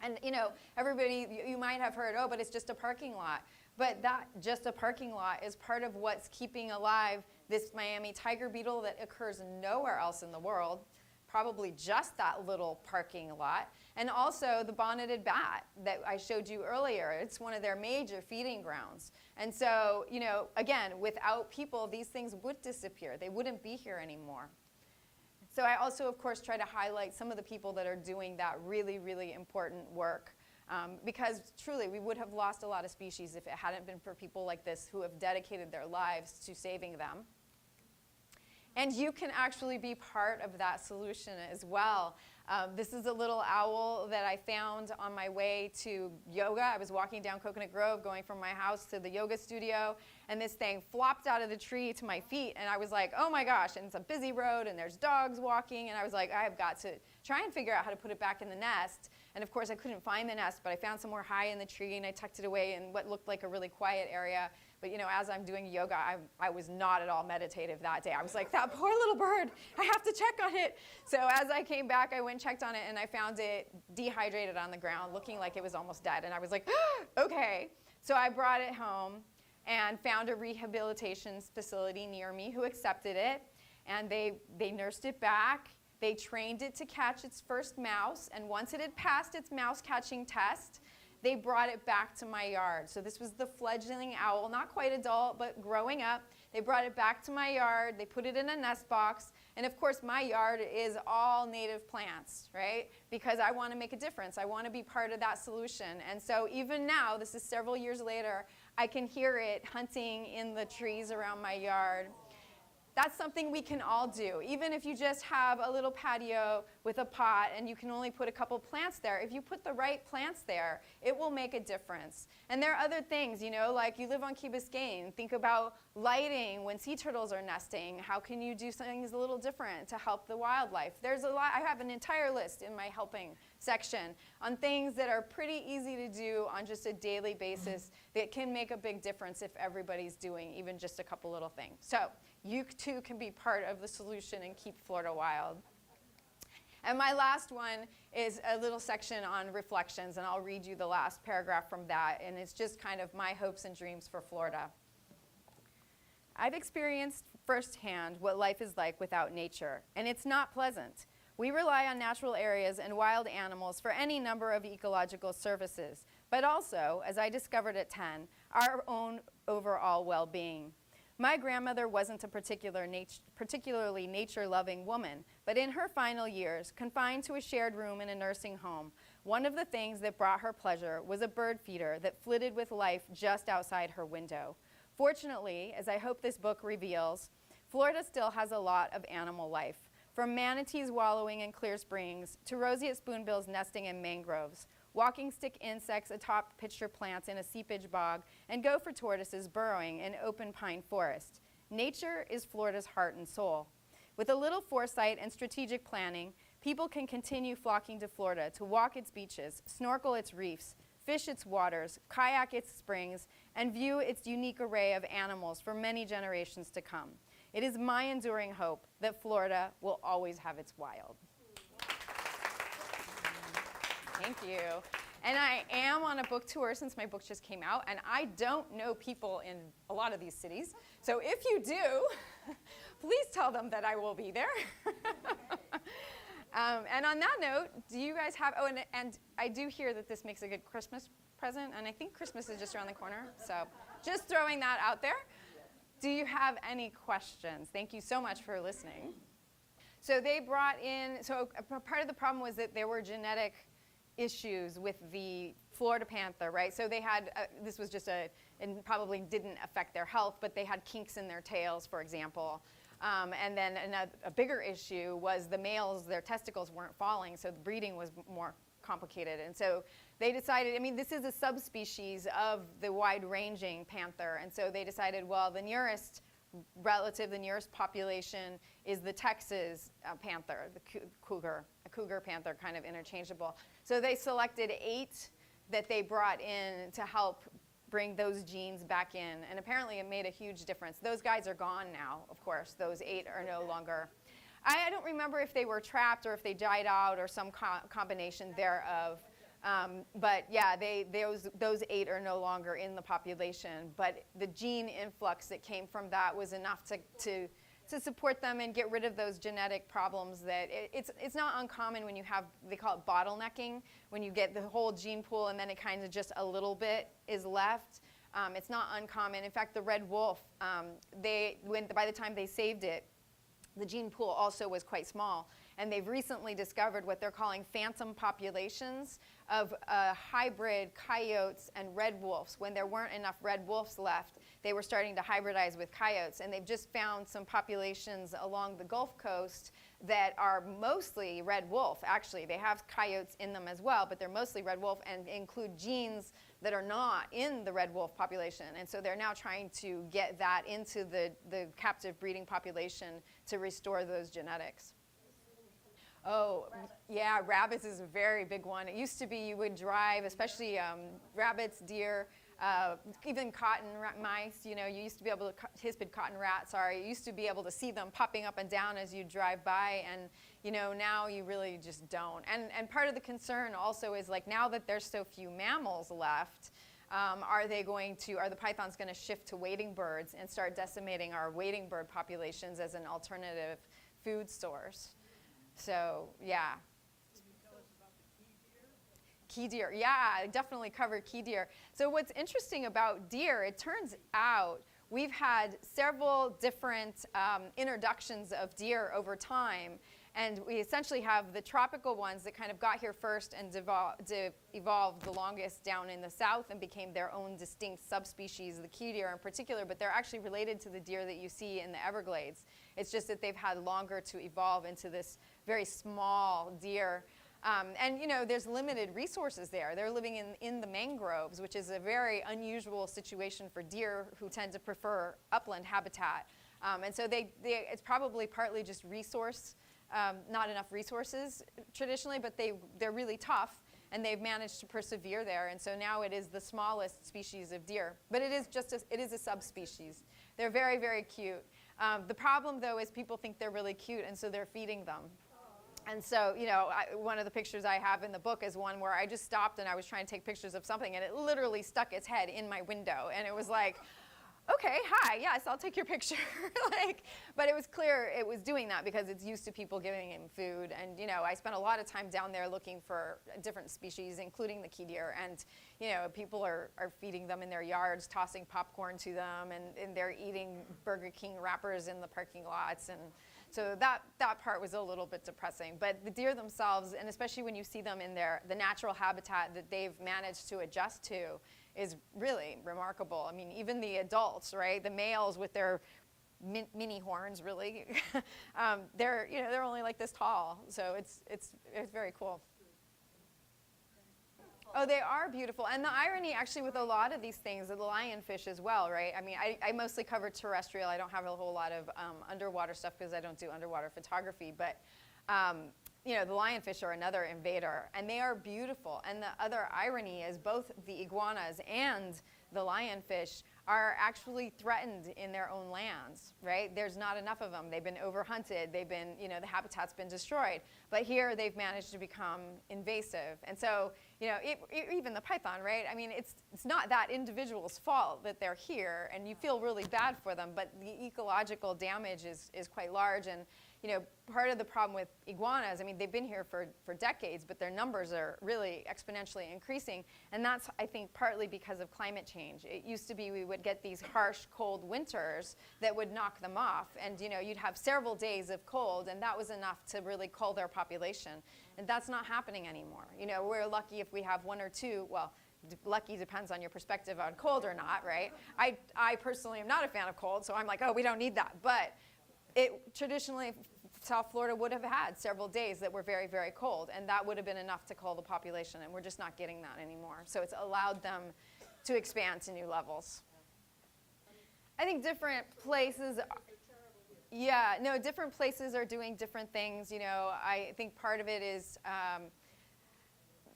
And you know, everybody, you might have heard, oh, but it's just a parking lot. But that just a parking lot is part of what's keeping alive this Miami tiger beetle that occurs nowhere else in the world, probably just that little parking lot. And also the bonneted bat that I showed you earlier. It's one of their major feeding grounds. And so, you know, again, without people, these things would disappear. They wouldn't be here anymore. So I also, of course, try to highlight some of the people that are doing that really, really important work. Because truly, we would have lost a lot of species if it hadn't been for people like this who have dedicated their lives to saving them. And you can actually be part of that solution as well. This is a little owl that I found on my way to yoga. I was walking down Coconut Grove, going from my house to the yoga studio, and this thing flopped out of the tree to my feet, and I was like, oh my gosh, and it's a busy road, and there's dogs walking, and I was like, I have got to try and figure out how to put it back in the nest. And of course, I couldn't find the nest, but I found somewhere high in the tree, and I tucked it away in what looked like a really quiet area. But you know, as I'm doing yoga, I was not at all meditative that day. I was like, that poor little bird, I have to check on it. So as I came back, I went and checked on it, and I found it dehydrated on the ground, looking like it was almost dead. And I was like, okay. So I brought it home and found a rehabilitation facility near me who accepted it. And they nursed it back. They trained it to catch its first mouse. And once it had passed its mouse catching test, they brought it back to my yard. So this was the fledgling owl, not quite adult, but growing up. They brought it back to my yard. They put it in a nest box. And of course, my yard is all native plants, right? Because I want to make a difference. I want to be part of that solution. And so even now, this is several years later, I can hear it hunting in the trees around my yard. That's something we can all do. Even if you just have a little patio with a pot and you can only put a couple plants there, if you put the right plants there, it will make a difference. And there are other things, you know, like you live on Key Biscayne. Think about lighting when sea turtles are nesting. How can you do things a little different to help the wildlife? There's a lot. I have an entire list in my helping section on things that are pretty easy to do on just a daily basis that can make a big difference if everybody's doing even just a couple little things. So you too can be part of the solution and keep Florida wild. And my last one is a little section on reflections, and I'll read you the last paragraph from that, and it's just kind of my hopes and dreams for Florida. I've experienced firsthand what life is like without nature, and it's not pleasant. We rely on natural areas and wild animals for any number of ecological services, but also, as I discovered at 10, our own overall well-being. My grandmother wasn't a particularly nature-loving woman, but in her final years, confined to a shared room in a nursing home, one of the things that brought her pleasure was a bird feeder that flitted with life just outside her window. Fortunately, as I hope this book reveals, Florida still has a lot of animal life, from manatees wallowing in clear springs to roseate spoonbills nesting in mangroves, walking stick insects atop pitcher plants in a seepage bog, and gopher tortoises burrowing in open pine forest. Nature is Florida's heart and soul. With a little foresight and strategic planning, people can continue flocking to Florida to walk its beaches, snorkel its reefs, fish its waters, kayak its springs, and view its unique array of animals for many generations to come. It is my enduring hope that Florida will always have its wild. Thank you. And I am on a book tour since my book just came out, and I don't know people in a lot of these cities. So if you do, please tell them that I will be there. And on that note, do you guys have, and I do hear that this makes a good Christmas present, and I think Christmas is just around the corner, so just throwing that out there. Do you have any questions? Thank you so much for listening. So they brought in, so part of the problem was that there were genetic issues with the Florida panther, right? So they had, this was just and probably didn't affect their health, but they had kinks in their tails, for example. And then a bigger issue was the males, their testicles weren't falling, so the breeding was more complicated. And so they decided, I mean, this is a subspecies of the wide-ranging panther, and so they decided, well, the nearest relative, the nearest population is the Texas panther, the cougar. A cougar panther, kind of interchangeable. So they selected 8 that they brought in to help bring those genes back in, and apparently it made a huge difference. Those guys are gone now, of course. Those 8 are no longer. I don't remember if they were trapped or if they died out or some combination thereof. But yeah, those 8 are no longer in the population. But the gene influx that came from that was enough to support them and get rid of those genetic problems that it's not uncommon when you have, they call it bottlenecking, when you get the whole gene pool and then it kind of just a little bit is left. It's not uncommon. In fact, the red wolf, by the time they saved it, the gene pool also was quite small. And they've recently discovered what they're calling phantom populations of hybrid coyotes and red wolves. When there weren't enough red wolves left, they were starting to hybridize with coyotes. And they've just found some populations along the Gulf Coast that are mostly red wolf. Actually, they have coyotes in them as well, but they're mostly red wolf and include genes that are not in the red wolf population. And so they're now trying to get that into the captive breeding population to restore those genetics. Oh, yeah, rabbits is a very big one. It used to be you would drive, especially rabbits, deer, even cotton mice, you used to be able to, hispid cotton rats, you used to be able to see them popping up and down as you drive by, and now you really just don't. And part of the concern also is, like, now that there's so few mammals left, are the pythons going to shift to wading birds and start decimating our wading bird populations as an alternative food source? So, yeah. Can you tell us about the Key deer, yeah, I definitely covered key deer. So what's interesting about deer, it turns out we've had several different introductions of deer over time, and we essentially have the tropical ones that kind of got here first and evolved the longest down in the south and became their own distinct subspecies, the key deer in particular, but they're actually related to the deer that you see in the Everglades. It's just that they've had longer to evolve into this very small deer. And there's limited resources there. They're living in the mangroves, which is a very unusual situation for deer who tend to prefer upland habitat. And so it's probably partly just not enough resources traditionally, but they're really tough, and they've managed to persevere there. And so now it is the smallest species of deer, but it is a subspecies. They're very, very cute. The problem, though, is people think they're really cute, and so they're feeding them. And so, one of the pictures I have in the book is one where I just stopped and I was trying to take pictures of something, and it literally stuck its head in my window. And it was like, okay, hi, yes, I'll take your picture. But it was clear it was doing that because it's used to people giving him food. And, I spent a lot of time down there looking for different species, including the key deer. And, people are feeding them in their yards, tossing popcorn to them, and they're eating Burger King wrappers in the parking lots. And so that part was a little bit depressing. But the deer themselves, and especially when you see them in the natural habitat that they've managed to adjust to, is really remarkable. I mean, even the adults, right? The males with their mini horns, really, they're only like this tall. So it's very cool. Oh, they are beautiful. And the irony, actually, with a lot of these things, the lionfish as well, right? I mean, I mostly cover terrestrial. I don't have a whole lot of underwater stuff because I don't do underwater photography. But the lionfish are another invader, and they are beautiful. And the other irony is both the iguanas and the lionfish are actually threatened in their own lands, right? There's not enough of them. They've been overhunted. They've been, the habitat's been destroyed. But here they've managed to become invasive. And so, even the python, right? I mean, it's not that individual's fault that they're here, and you feel really bad for them, but the ecological damage is quite large. And part of the problem with iguanas, I mean, they've been here for decades, but their numbers are really exponentially increasing. And that's, I think, partly because of climate change. It used to be we would get these harsh, cold winters that would knock them off. And, you'd have several days of cold, and that was enough to really cull their population. And that's not happening anymore. We're lucky if we have one or two, well, lucky depends on your perspective on cold or not, right? I personally am not a fan of cold, so I'm like, oh, we don't need that. But traditionally, South Florida would have had several days that were very, very cold, and that would have been enough to cull the population, and we're just not getting that anymore. So it's allowed them to expand to new levels. I think different places, different places are doing different things. I think part of it is,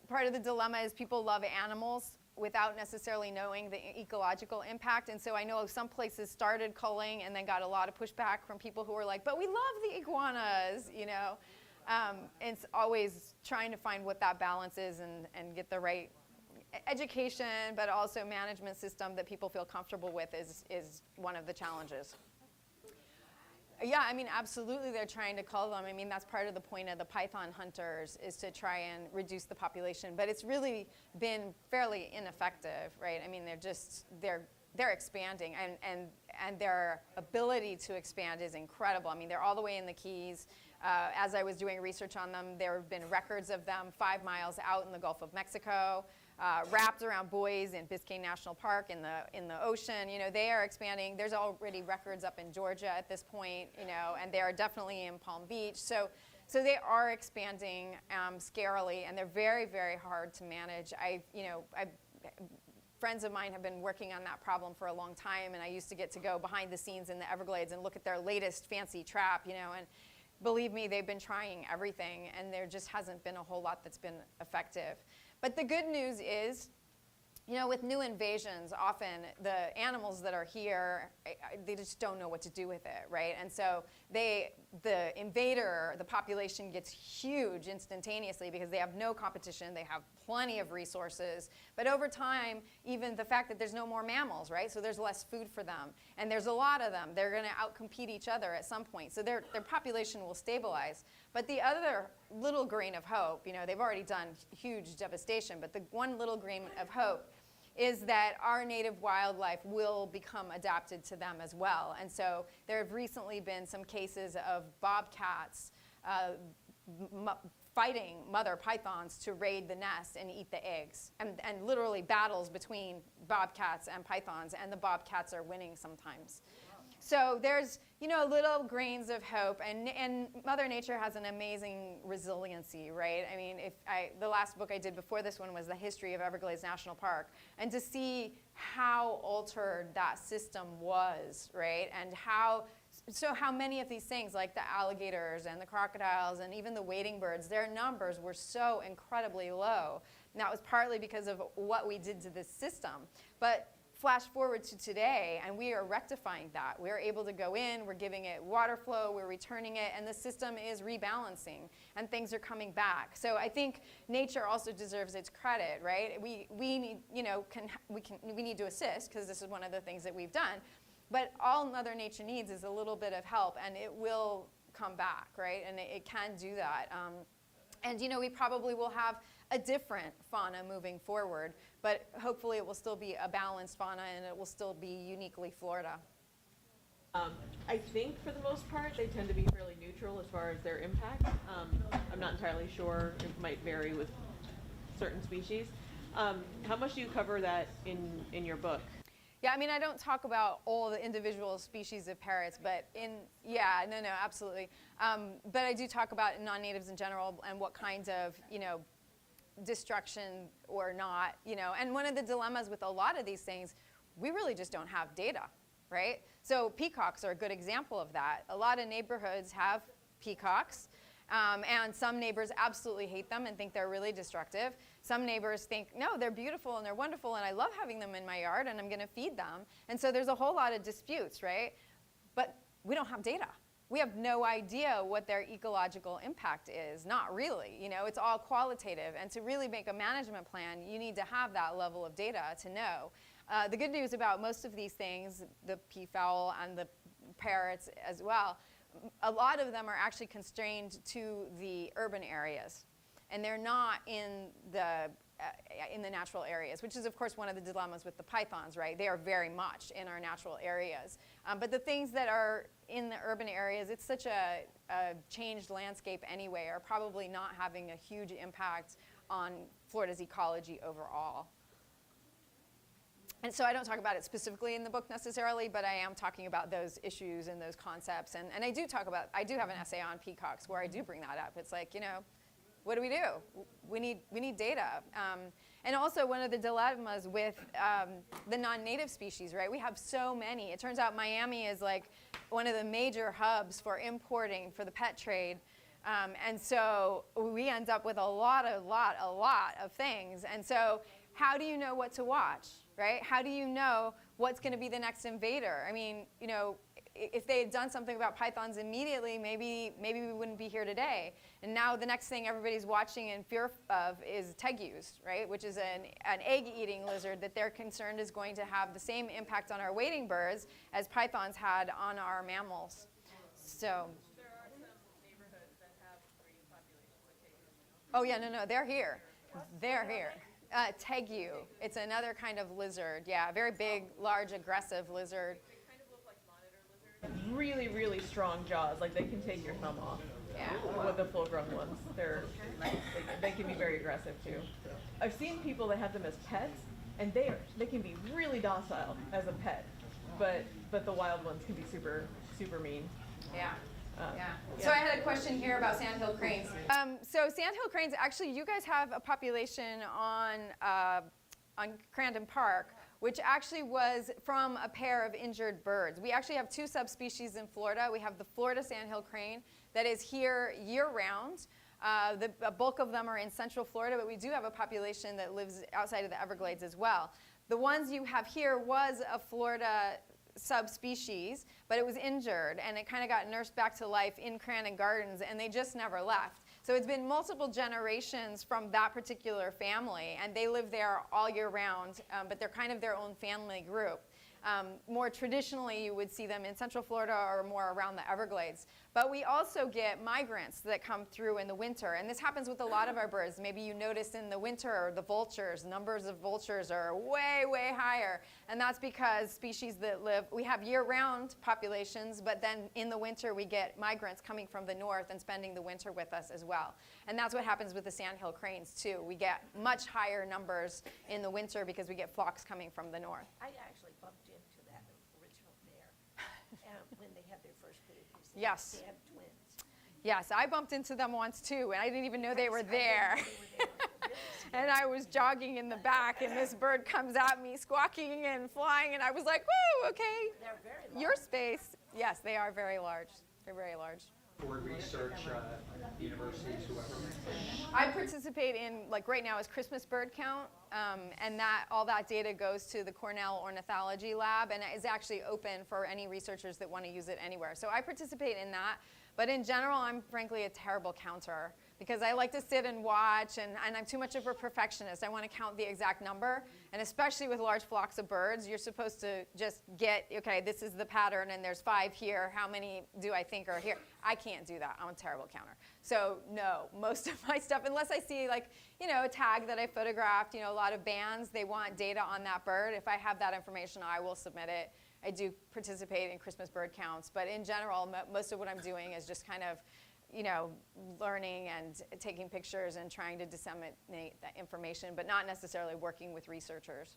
part of the dilemma is people love animals without necessarily knowing the ecological impact. And so I know some places started culling and then got a lot of pushback from people who were like, but we love the iguanas, It's always trying to find what that balance is and get the right education, but also management system that people feel comfortable with is one of the challenges. Yeah, I mean, absolutely they're trying to cull them. I mean, that's part of the point of the python hunters is to try and reduce the population. But it's really been fairly ineffective, right? I mean, they're expanding, and their ability to expand is incredible. I mean, they're all the way in the Keys. As I was doing research on them, there have been records of them 5 miles out in the Gulf of Mexico. Wrapped around buoys in Biscayne National Park in the ocean. They are expanding. There's already records up in Georgia at this point, and they are definitely in Palm Beach. So they are expanding scarily, and they're very, very hard to manage. Friends of mine have been working on that problem for a long time, and I used to get to go behind the scenes in the Everglades and look at their latest fancy trap, and believe me, they've been trying everything, and there just hasn't been a whole lot that's been effective. But the good news is, with new invasions, often the animals that are here, they just don't know what to do with it, right? And so the invader, the population gets huge instantaneously because they have no competition, they have plenty of resources. But over time, even the fact that there's no more mammals, right? So there's less food for them. And there's a lot of them. They're going to outcompete each other at some point. So their population will stabilize. But the other little grain of hope, they've already done huge devastation, but the one little grain of hope is that our native wildlife will become adapted to them as well. And so there have recently been some cases of bobcats fighting mother pythons to raid the nest and eat the eggs, and literally battles between bobcats and pythons, and the bobcats are winning sometimes. So there's, little grains of hope, and Mother Nature has an amazing resiliency, right? I mean, the last book I did before this one was the history of Everglades National Park, and to see how altered that system was, right? And how many of these things, like the alligators and the crocodiles and even the wading birds, their numbers were so incredibly low. And that was partly because of what we did to this system. But flash forward to today, and we are rectifying that. We're able to go in, we're giving it water flow, we're returning it, and the system is rebalancing, and things are coming back. So I think nature also deserves its credit, right? We need to assist, because this is one of the things that we've done. But all Mother Nature needs is a little bit of help, and it will come back, right? And it can do that. And we probably will have a different fauna moving forward, but hopefully it will still be a balanced fauna and it will still be uniquely Florida. I think for the most part they tend to be fairly neutral as far as their impact. I'm not entirely sure. It might vary with certain species. How much do you cover that in your book? Yeah, I mean, I don't talk about all the individual species of parrots, but no, absolutely. But I do talk about non-natives in general and what kinds of, destruction or not, And one of the dilemmas with a lot of these things, we really just don't have data, right? So peacocks are a good example of that. A lot of neighborhoods have peacocks. And some neighbors absolutely hate them and think they're really destructive. Some neighbors think, no, they're beautiful and they're wonderful and I love having them in my yard and I'm going to feed them. And so there's a whole lot of disputes, right? But we don't have data. We have no idea what their ecological impact is. Not really. It's all qualitative. And to really make a management plan, you need to have that level of data to know. The good news about most of these things, the peafowl and the parrots as well, a lot of them are actually constrained to the urban areas, and they're not in the natural areas, which is of course one of the dilemmas with the pythons, right? They are very much in our natural areas, but the things that are in the urban areas, it's such a changed landscape anyway, are probably not having a huge impact on Florida's ecology overall. And so I don't talk about it specifically in the book necessarily, but I am talking about those issues and those concepts. And I do have an essay on peacocks where I do bring that up. It's like, what do? We need data. And also one of the dilemmas with the non-native species, right? We have so many. It turns out Miami is like one of the major hubs for importing for the pet trade. And so we end up with a lot of things. And so how do you know what to watch? Right? How do you know what's going to be the next invader? I mean, if they had done something about pythons immediately, maybe we wouldn't be here today. And now the next thing everybody's watching in fear of is tegus, right? Which is an egg-eating lizard that they're concerned is going to have the same impact on our wading birds as pythons had on our mammals. So. There are some neighborhoods that have breeding populations of tegus. Oh yeah, no, they're here. They're here. Tegu. It's another kind of lizard. Yeah, very big, large, aggressive lizard. They kind of look like monitor lizards. Really, really strong jaws. Like they can take your thumb off. Yeah. With the full-grown ones, they can be very aggressive too. I've seen people that have them as pets, and they can be really docile as a pet, but the wild ones can be super mean. Yeah. So I had a question here about sandhill cranes. So sandhill cranes, actually, you guys have a population on Crandon Park, which actually was from a pair of injured birds. We actually have two subspecies in Florida. We have the Florida sandhill crane that is here year-round. The bulk of them are in Central Florida, but we do have a population that lives outside of the Everglades as well. The ones you have here was a Florida subspecies, but it was injured and it kind of got nursed back to life in Crandon Gardens, and they just never left. So it's been multiple generations from that particular family, and they live there all year round, but they're kind of their own family group. More traditionally, you would see them in Central Florida or more around the Everglades. But we also get migrants that come through in the winter, and this happens with a lot of our birds. Maybe you notice in the winter the vultures, numbers of vultures are way, way higher, and that's because species that live, we have year-round populations, but then in the winter we get migrants coming from the north and spending the winter with us as well. And that's what happens with the sandhill cranes too. We get much higher numbers in the winter because we get flocks coming from the north. I actually bumped into that original pair when they had their first babies. Yes. They had twins. Yes, I bumped into them once too, and I didn't even know they were there. And I was jogging in the back, and this bird comes at me, squawking and flying, and I was like, woo, okay. They're very large. Your space. Yes, they are very large. They're very large. For research, universities, whoever. I participate in, like right now is Christmas bird count, and all that data goes to the Cornell Ornithology Lab, and is actually open for any researchers that want to use it anywhere. So I participate in that, but in general, I'm frankly a terrible counter, because I like to sit and watch, and I'm too much of a perfectionist. I want to count the exact number, And especially with large flocks of birds, you're supposed to just get, okay, this is the pattern and there's 5 here. How many do I think are here? I can't do that. I'm a terrible counter. So no, most of my stuff, unless I see like, a tag that I photographed, a lot of bands, they want data on that bird. If I have that information, I will submit it. I do participate in Christmas bird counts, but in general, most of what I'm doing is just kind of, learning and taking pictures and trying to disseminate that information, but not necessarily working with researchers.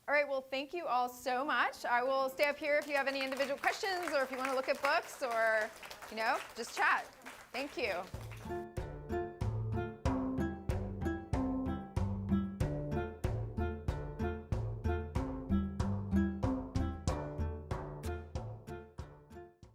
All right, well, thank you all so much. I will stay up here if you have any individual questions or if you want to look at books or, just chat. Thank you.